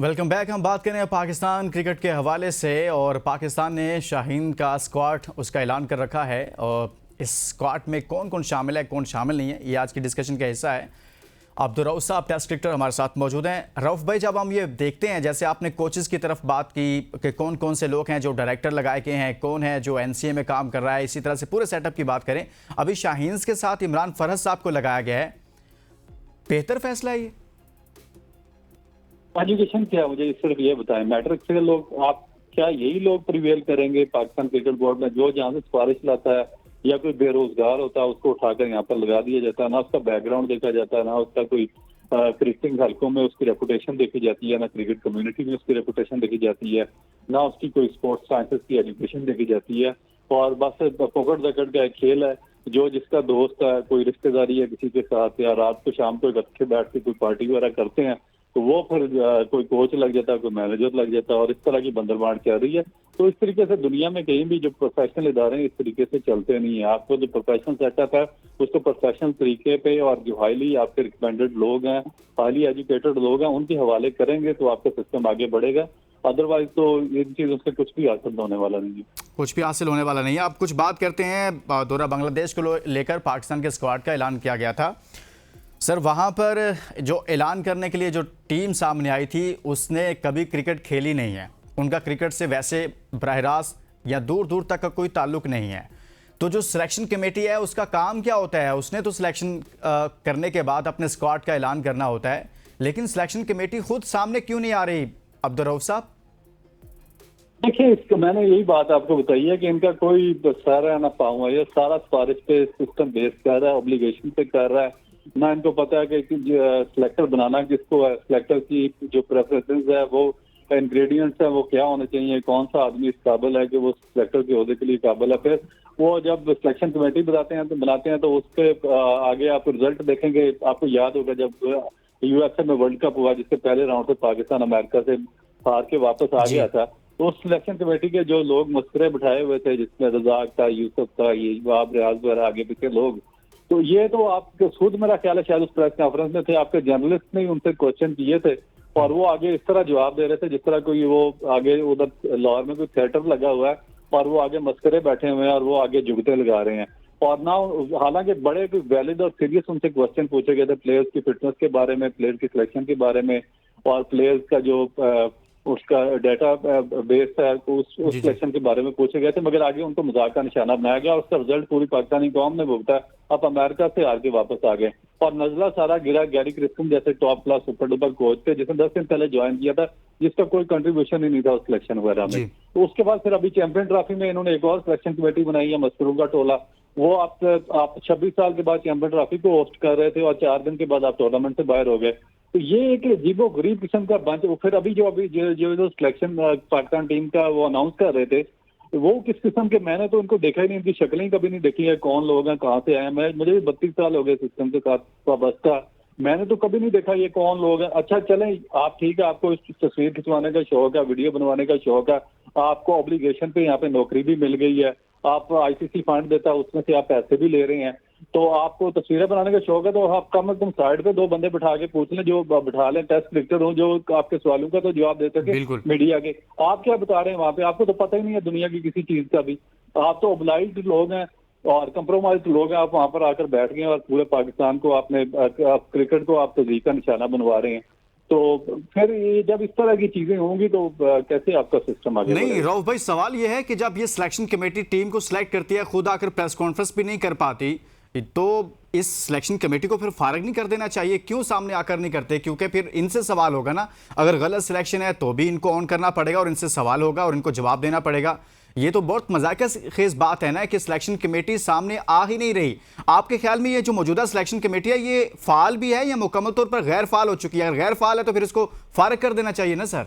Welcome back. हम बात करें पाकिस्तान क्रिकेट के हवाले से और पाकिस्तान ने शाहीन का स्क्वाड उसका ऐलान कर रखा है और इस स्क्वाड में कौन कौन शामिल है कौन शामिल नहीं है ये आज की डिस्कशन का हिस्सा है। अब्दुल रऊफ साहब टेस्ट क्रिकेटर हमारे साथ मौजूद हैं। रऊफ भाई, जब हम ये देखते हैं जैसे आपने कोचेस की तरफ बात की कि कौन कौन से लोग हैं जो डायरेक्टर लगाए गए हैं, कौन है जो एनसीए में काम कर रहा है, इसी तरह से पूरे सेटअप की बात करें, अभी शाहीन के साथ इमरान फरहत साहब को लगाया गया है, बेहतर फैसला है ये? एजुकेशन क्या है, मुझे सिर्फ ये बताएं। मैट्रिक से लोग, आप क्या यही लोग प्रिवेल करेंगे पाकिस्तान क्रिकेट बोर्ड में? जो जहाँ से सिफारिश लाता है या कोई बेरोजगार होता है उसको उठाकर यहाँ पर लगा दिया जाता है, ना उसका बैकग्राउंड देखा जाता है, ना उसका कोई क्रिकेटिंग हल्कों में उसकी रेपुटेशन देखी जाती है, ना क्रिकेट कम्युनिटी में उसकी रेपुटेशन देखी जाती है, ना उसकी कोई स्पोर्ट्स साइंसेस की एजुकेशन देखी जाती है। और बस पकड़ दकड़ का एक खेल है। जो जिसका दोस्त है, कोई रिश्तेदारी है किसी के साथ, या रात को शाम को इकट्ठे बैठ के कोई पार्टी वगैरह करते हैं, तो वो फिर कोई कोच लग जाता है, कोई मैनेजर लग जाता है, और इस तरह की बंदरबांट चल रही है। तो इस तरीके से दुनिया में कहीं भी जो प्रोफेशनल इदारे हैं इस तरीके से चलते नहीं है। आपको जो प्रोफेशनल सेटअप है उसको प्रोफेशनल तरीके पे, और जो हाईली आपके रिकमेंडेड लोग हैं, हाईली एजुकेटेड लोग हैं, उनके हवाले करेंगे तो आपका सिस्टम आगे बढ़ेगा। अदरवाइज तो इन चीजों से कुछ भी हासिल होने वाला नहीं है। कुछ भी हासिल होने वाला नहीं है। आप कुछ बात करते हैं दौरा बांग्लादेश को लेकर, पाकिस्तान के स्क्वाड का ऐलान किया गया था सर, वहाँ पर जो ऐलान करने के लिए जो टीम सामने आई थी उसने कभी क्रिकेट खेली नहीं है, उनका क्रिकेट से वैसे बराह रास्त या दूर दूर तक का कोई ताल्लुक नहीं है। तो जो सिलेक्शन कमेटी है उसका काम क्या होता है? उसने तो सिलेक्शन करने के बाद अपने स्क्वाड का ऐलान करना होता है, लेकिन सिलेक्शन कमेटी खुद सामने क्यों नहीं आ रही अब्दुल रऊफ साहब? देखिए, इसको मैंने यही बात आपको बताई है कि इनका कोई सारा ना पाऊँ है, ये सारा सिफारिश पे सिस्टम बेस कर रहा है, ऑब्लिगेशन पे कर रहा है। ना इनको पता है कि सिलेक्टर बनाना किसको है, सिलेक्टर की जो प्रेफरेंसेस है, वो इंग्रेडिएंट्स है, वो क्या होने चाहिए, कौन सा आदमी इस काबिल है कि वो सिलेक्टर के ओहदे के लिए काबिल है। फिर वो जब सिलेक्शन कमेटी बनाते हैं तो उसके आगे आप रिजल्ट देखेंगे। आपको याद होगा जब यूएसए में वर्ल्ड कप हुआ, जिसके पहले राउंड से पाकिस्तान अमेरिका से हार के वापस आ गया था, तो उस सिलेक्शन कमेटी के जो लोग मस्करे बिठाए हुए थे, जिसमें रजाक था, यूसुफ था, ये वाब रियाज वगैरह आगे पीछे लोग, तो ये तो आपके खुद, मेरा ख्याल है शायद उस प्रेस कॉन्फ्रेंस में थे, आपके जर्नलिस्ट ने उनसे क्वेश्चन किए थे और वो आगे इस तरह जवाब दे रहे थे जिस तरह कोई वो आगे उधर लाहौर में कोई थिएटर लगा हुआ है और वो आगे मस्करे बैठे हुए हैं और वो आगे जुगते लगा रहे हैं। और ना, हालांकि बड़े वैलिड और सीरियस उनसे क्वेश्चन पूछे गए थे प्लेयर्स की फिटनेस के बारे में, प्लेयर की सिलेक्शन के बारे में, और प्लेयर्स का जो उसका डेटा बेस है उस सिलेक्शन के बारे में पूछे गए थे, मगर आगे उनको मजाक का निशाना बनाया गया और उसका रिजल्ट पूरी पाकिस्तानी कौम ने भुगता। अब अमेरिका से हार के वापस आ गए और नजला सारा गिरा। गैरी क्रिस्टन जैसे top class super duper coach थे जिसने 10 दिन पहले ज्वाइन किया था, जिसका कोई कंट्रीब्यूशन ही नहीं था उस सिलेक्शन वगैरह में। तो उसके बाद फिर अभी चैंपियन ट्रॉफी में इन्होंने एक और सिलेक्शन कमेटी बनाई है, मस्करों का टोला। वो आप 26 साल के बाद चैंपियन ट्रॉफी को होस्ट कर रहे थे और 4 दिन के बाद आप टूर्नामेंट से बाहर हो गए। तो ये एक अजीबो गरीब किस्म का बंच। फिर अभी जो सिलेक्शन पाकिस्तान टीम का वो अनाउंस कर रहे थे, वो किस किस्म के, मैंने तो उनको देखा ही नहीं, उनकी शक्लें कभी नहीं देखी है, कौन लोग हैं, कहाँ से आए हैं। मुझे भी 32 साल हो गए सिस्टम के साथ वाबस्ता, मैंने तो कभी नहीं देखा ये कौन लोग हैं। अच्छा चलें, आप ठीक है, आपको तस्वीर खिंचवाने का शौक है, वीडियो बनवाने का शौक है, आपको ऑब्लिगेशन पे यहाँ पे नौकरी भी मिल गई है, आप आईसीसी फंड देता है उसमें से आप पैसे भी ले रहे हैं, तो आपको तस्वीरें बनाने का शौक है, तो आप कम से कम साइड पे 2 बंदे बिठा के पूछ लें, जो बिठा लें टेस्ट क्रिकेटर हो, जो आपके सवालों का तो जवाब दे सके मीडिया के। आप क्या बता रहे हैं वहां पे? आपको तो पता ही नहीं है दुनिया की किसी चीज का भी। आप तो ओब्लाइज्ड लोग हैं और कंप्रोमाइज्ड लोग हैं। आप वहां पर आकर बैठ गए और पूरे पाकिस्तान को आपने क्रिकेट को आप तस्दीक का निशाना बनवा रहे हैं। तो फिर ये जब इस तरह की चीजें होंगी तो कैसे आपका सिस्टम आगे नहीं रऊफ भाई, सवाल ये है कि जब ये सिलेक्शन कमेटी टीम को सिलेक्ट करती है, खुद आकर प्रेस कॉन्फ्रेंस भी नहीं कर पाती, तो इस सिलेक्शन कमेटी को फिर फारिग नहीं कर देना चाहिए? क्यों सामने आकर नहीं करते? क्योंकि फिर इनसे सवाल होगा ना, अगर गलत सिलेक्शन है तो भी इनको ऑन करना पड़ेगा और इनसे सवाल होगा और इनको जवाब देना पड़ेगा। ये तो बहुत मजाक खेज बात है ना कि सिलेक्शन कमेटी सामने आ ही नहीं रही। आपके ख्याल में ये जो मौजूदा सिलेक्शन कमेटी है ये फाल भी है या मुकम्मल तौर पर गैर फाल हो चुकी है? अगर गैर फाल है तो फिर इसको फारिग कर देना चाहिए ना सर?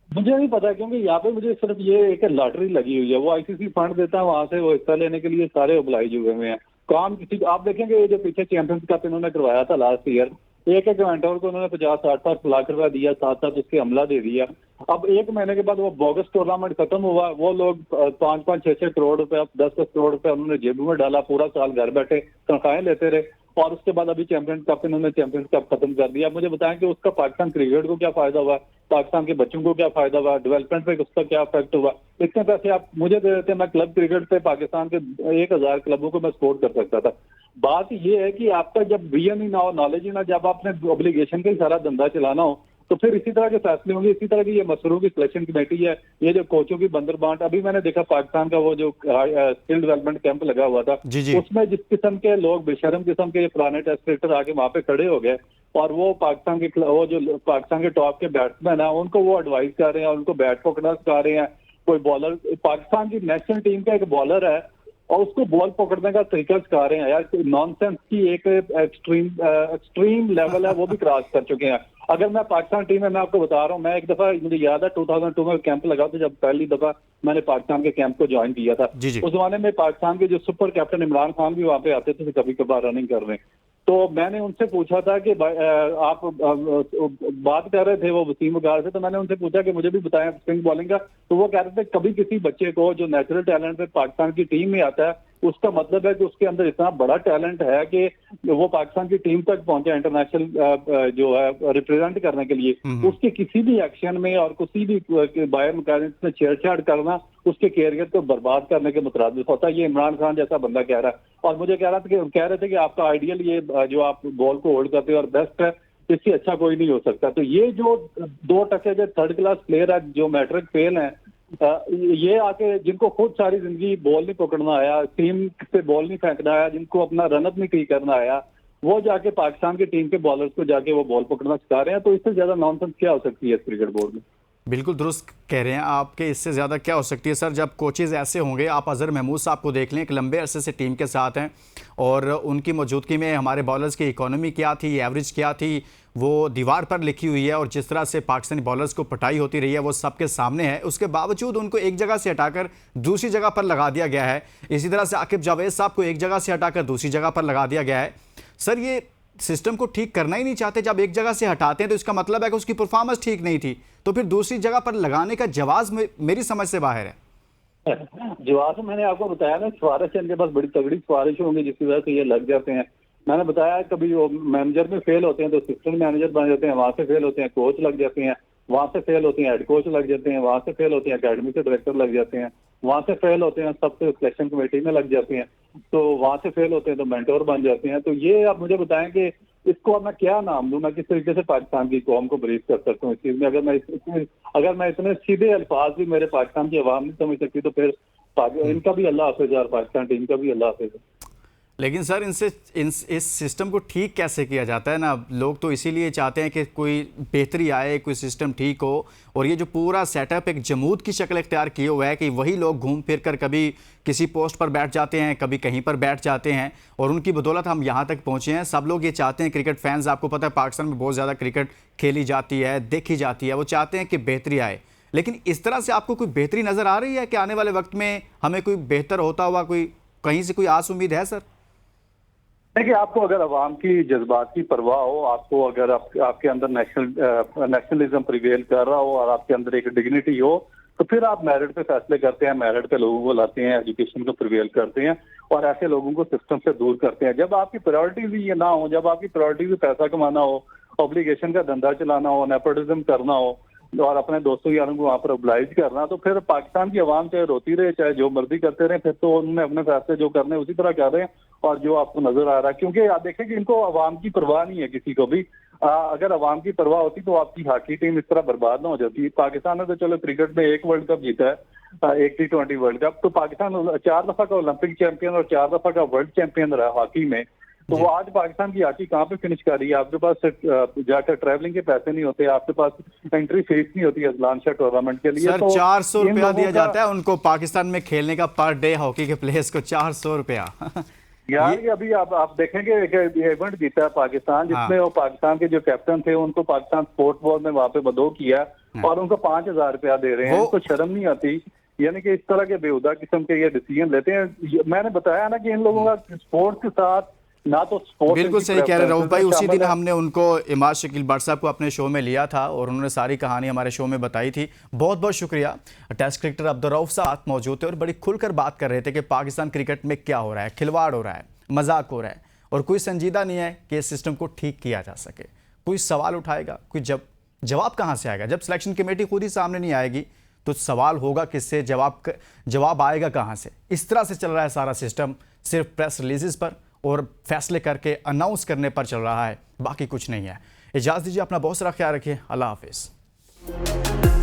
मुझे नहीं पता, क्योंकि यहाँ पे मुझे सिर्फ ये एक लॉटरी लगी हुई है। वो आईसीसी फंड देता है, वहां से वो हिस्सा लेने के लिए सारे ओब्लाइज हुए हुए हैं। काम किसी, आप देखेंगे ये जो पीछे चैंपियंस कप इन्होंने करवाया था लास्ट ईयर, एक घंटों को उन्होंने 50-60 लाख रुपया दिया, साथ साथ उसके हमला दे दिया। अब 1 महीने के बाद वो बोगस टूर्नामेंट खत्म हुआ, वो लोग 5-5, 6-6 करोड़ रुपया, 10-10 करोड़ रुपया उन्होंने जेब में डाला, पूरा साल घर बैठे तनख्वाहें लेते रहे। और उसके बाद अभी चैंपियंस कप, इन्होंने चैंपियंस कप खत्म कर दिया। मुझे बताएं कि उसका पाकिस्तान क्रिकेट को क्या फायदा हुआ, पाकिस्तान के बच्चों को क्या फायदा हुआ, डेवलपमेंट पे उसका क्या इफेक्ट हुआ। इतने पैसे आप मुझे दे देते, मैं क्लब क्रिकेट पे पाकिस्तान के 1000 क्लबों को मैं सपोर्ट कर सकता था। बात ये है कि आपका जब विजन ही ना हो, नॉलेज ही ना, जब आपने ऑब्लिगेशन का ही सारा धंधा चलाना हो, तो फिर इसी तरह के फैसले होंगे। इसी तरह की ये मसरूं की सिलेक्शन कमेटी है, ये जो कोचों की बंदरबांट, अभी मैंने देखा पाकिस्तान का वो जो स्किल डेवलपमेंट कैंप लगा हुआ था, जी जी। उसमें जिस किस्म के लोग, बेशरम किस्म के पुराने टेस्ट क्रिकेटर आके वहां पे खड़े हो गए, और वो पाकिस्तान के वो जो पाकिस्तान के टॉप के बैट्समैन है उनको वो एडवाइस कर रहे हैं, उनको बैट पकड़ना सिखा रहे हैं। कोई बॉलर, पाकिस्तान की नेशनल टीम का एक बॉलर है और उसको बॉल पकड़ने का तरीका सिखा रहे हैं। यार नॉनसेंस की एक एक्सट्रीम लेवल है, वो भी क्रॉस कर चुके हैं। अगर मैं पाकिस्तान टीम में, मैं आपको बता रहा हूँ, मैं एक दफा, मुझे याद है 2002 में कैंप लगा था, जब पहली दफा मैंने पाकिस्तान के कैंप को ज्वाइन किया था। जी जी। उस जमाने में पाकिस्तान के जो सुपर कैप्टन इमरान खान भी वहां पे आते थे कभी कभार रनिंग करने। तो मैंने उनसे पूछा था कि आप बात कर रहे थे वो वसीम वगार से, तो मैंने उनसे पूछा कि मुझे भी बताएं स्पिन बॉलिंग का। तो वो कह रहे थे कभी किसी बच्चे को जो नेचुरल टैलेंट पे पाकिस्तान की टीम में आता है, उसका मतलब है कि उसके अंदर इतना बड़ा टैलेंट है कि वो पाकिस्तान की टीम तक पहुंचे इंटरनेशनल जो है रिप्रेजेंट करने के लिए। उसके किसी भी एक्शन में और किसी भी बायो मैकेनिक्स में छेड़छाड़ करना उसके कैरियर को बर्बाद करने के मुतरादिफ होता है। ये इमरान खान जैसा बंदा कह रहा है, और मुझे कह रहे थे कि आपका आइडियल ये जो आप बॉल को होल्ड करते हो और बेस्ट है, इससे अच्छा कोई नहीं हो सकता। तो ये जो 2 टके के थर्ड क्लास प्लेयर है जो मैट्रिक फेल है, ये आके जिनको खुद सारी जिंदगी बॉल नहीं पकड़ना आया, टीम पे बॉल नहीं फेंकना आया, जिनको अपना रनअप नहीं करना आया, वो जाके पाकिस्तान की टीम के बॉलर्स को जाके वो बॉल पकड़ना सिखा रहे हैं। तो इससे ज्यादा नॉनसेंस क्या हो सकती है इस क्रिकेट बोर्ड में। बिल्कुल दुरुस्त कह रहे हैं आपके, इससे ज़्यादा क्या हो सकती है सर। जब कोचेज़ ऐसे होंगे, आप अज़हर महमूद साहब को देख लें, एक लंबे अरसे से टीम के साथ हैं, और उनकी मौजूदगी में हमारे बॉलर्स की इकोनॉमी क्या थी, एवरेज क्या थी, वो दीवार पर लिखी हुई है, और जिस तरह से पाकिस्तानी बॉलर्स को पटाई होती रही है वो सबके सामने है। उसके बावजूद उनको एक जगह से हटाकर दूसरी जगह पर लगा दिया गया है। इसी तरह से आकिब जावेद साहब को एक जगह से हटाकर दूसरी जगह पर लगा दिया गया है। सर ये सिस्टम को ठीक करना ही नहीं चाहते। जब एक जगह से हटाते हैं तो इसका मतलब है कि उसकी परफॉर्मेंस ठीक नहीं थी, तो फिर दूसरी जगह पर लगाने का जवाब मेरी समझ से बाहर है। जवाब तो मैंने आपको बताया ना, सिफारिश इनके पास बड़ी तगड़ी सिफारिश होंगी जिसकी वजह से ये लग जाते हैं। मैंने बताया कभी वो मैनेजर में फेल होते हैं तो असिस्टेंट मैनेजर बन जाते हैं, वहां से फेल होते हैं कोच लग जाते हैं, वहां से फेल होते हैं हेड कोच लग जाते हैं, वहां से फेल होते हैं अकेडमी के डायरेक्टर लग जाते हैं, वहां से फेल होते हैं सबसे सिलेक्शन कमेटी में लग जाते हैं, तो वहां से फेल होते हैं तो मेंटोर बन जाते हैं। तो ये आप मुझे बताएं कि इसको अब मैं क्या नाम दूं, मैं किस तरीके से पाकिस्तान की कौम को ब्रीफ कर सकता हूँ इस चीज में। अगर मैं इतने सीधे अल्फाज भी मेरे पाकिस्तान की आवाम नहीं समझ सकती, तो फिर इनका भी अल्लाह हाफिज और पाकिस्तान टीम का भी अल्लाह हाफिज। लेकिन सर इस सिस्टम को ठीक कैसे किया जाता है ना। लोग तो इसीलिए चाहते हैं कि कोई बेहतरी आए, कोई सिस्टम ठीक हो, और ये जो पूरा सेटअप एक जमूद की शक्ल इख्तियार किए हुआ है कि वही लोग घूम फिर कर कभी किसी पोस्ट पर बैठ जाते हैं, कभी कहीं पर बैठ जाते हैं, और उनकी बदौलत हम यहाँ तक पहुँचे हैं। सब लोग ये चाहते हैं, क्रिकेट फैंस, आपको पता है पाकिस्तान में बहुत ज़्यादा क्रिकेट खेली जाती है, देखी जाती है, वो चाहते हैं कि बेहतरी आए। लेकिन इस तरह से आपको कोई बेहतरी नज़र आ रही है कि आने वाले वक्त में हमें कोई बेहतर होता हुआ कोई कहीं से कोई आस उम्मीद है सर? देखिए, आपको अगर अवाम की जज्बात की परवाह हो, आपको अगर आपके अंदर नेशनलिज्म प्रिवेल कर रहा हो और आपके अंदर एक डिग्निटी हो, तो फिर आप मेरिट पे फैसले करते हैं, मेरिट पे लोगों को लाते हैं, एजुकेशन को प्रिवेल करते हैं और ऐसे लोगों को सिस्टम से दूर करते हैं। जब आपकी प्रायोरिटीज ये ना हो, जब आपकी प्रायोरिटीज पैसा कमाना हो, ऑब्लिगेशन का धंधा चलाना हो, नेपोटिज्म करना हो और अपने दोस्तों यारों को वहां पर ऑब्लाइज करना, तो फिर पाकिस्तान की आवाम चाहे रोती रहे, चाहे जो मर्जी करते रहे, फिर तो उन्होंने अपने फैसले जो करने उसी तरह कर रहे हैं और जो आपको नजर आ रहा है। क्योंकि आप देखें कि इनको आवाम की परवाह नहीं है किसी को भी। अगर आवाम की परवाह होती तो आपकी हॉकी टीम इस तरह बर्बाद ना हो जाती। पाकिस्तान ने तो चलो क्रिकेट में 1 वर्ल्ड कप जीता है, 1 T20 वर्ल्ड कप, तो पाकिस्तान 4 दफा का ओलंपिक चैंपियन और 4 दफा का वर्ल्ड चैंपियन रहा हॉकी में। तो वो आज पाकिस्तान की हॉकी कहाँ पे फिनिश कर रही है? आपके पास जाकर ट्रैवलिंग के पैसे नहीं होते, आपके पास एंट्री फीस नहीं होती अजलान शाह टूर्नामेंट के लिए। सर तो 400 रुपया दिया जाता है उनको पाकिस्तान में खेलने का पर डे, हॉकी के प्लेयर्स को 400 रुपया। यार ये अभी आप देखेंगे एक इवेंट जीता है पाकिस्तान, जिसमें वो पाकिस्तान के जो कैप्टन थे उनको पाकिस्तान स्पोर्ट बोर्ड ने वहां पे बदो किया और उनको 5000 रुपया दे रहे हैं। उनको शर्म नहीं आती? यानी कि इस तरह के बेहुदा किस्म के ये डिसीजन लेते हैं। मैंने बताया ना कि इन लोगों का स्पोर्ट्स के साथ ना तो स्पोर्ट्स। बिल्कुल सही कह रहे रऊफ भाई। उसी दिन हमने उनको इमाद शकील भट्ट साहब को अपने शो में लिया था और उन्होंने सारी कहानी हमारे शो में बताई थी। बहुत बहुत शुक्रिया। टेस्ट क्रिकेटर अब्दुल रऊफ साहब मौजूद थे और बड़ी खुलकर बात कर रहे थे कि पाकिस्तान क्रिकेट में क्या हो रहा है, खिलवाड़ हो रहा है, मजाक हो रहा है, और कोई संजीदा नहीं है कि इस सिस्टम को ठीक किया जा सके। कोई सवाल उठाएगा, कोई जवाब कहाँ से आएगा? जब सिलेक्शन कमेटी खुद ही सामने नहीं आएगी तो सवाल होगा किससे, जवाब आएगा कहाँ से? इस तरह से चल रहा है सारा सिस्टम, सिर्फ प्रेस रिलीजेस पर और फैसले करके अनाउंस करने पर चल रहा है, बाकी कुछ नहीं है। इजाज़त दीजिए, अपना बहुत सारा ख्याल रखिए। अल्लाह हाफिज़।